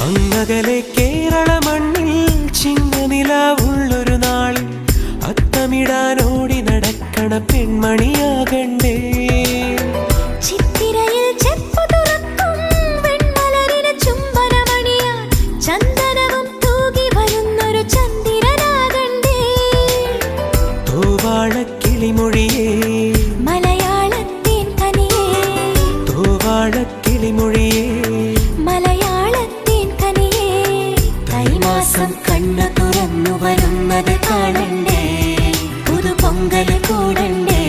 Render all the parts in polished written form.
അങ്ങകലെ കേരള മണ്ണിൽ ചിങ്ങനിലാവുള്ളൊരു നാളിൽ അത്തമിടാനോടി നടക്കണ പെൺമണിയാകണ്ടേ. ചിത്തിരയിൽ ചെപ്പു തുറക്കും വെൺമലരിന് ചുംബനമണിയാൻ ചന്ദനവും തൂകി വരുന്നൊരു ചന്ദ്രനാകണ്ടേ. തോവാളക്കിളിമൊഴിയേ മലയാളത്തിൻ കനിയേ, തോവാളക്കിളിമൊഴിയേ മലയാളത്തിൻ കനിയേ. കൈമാസം കണ്ണു തുറന്നു വരുന്നത് കാണണ്ടേ, പുതുപൊങ്കല് കൂടണ്ടേ.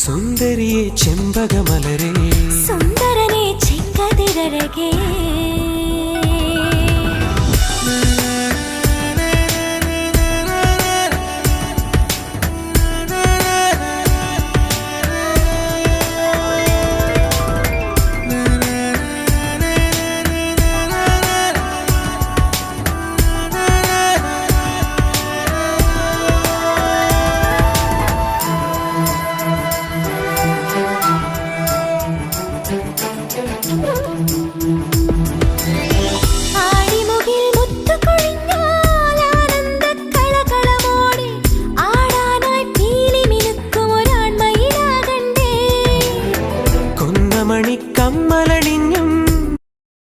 സുന്ദരിയെ ചെമ്പകമലരേ, സുന്ദരനെ ചെങ്കതിരഴകേ.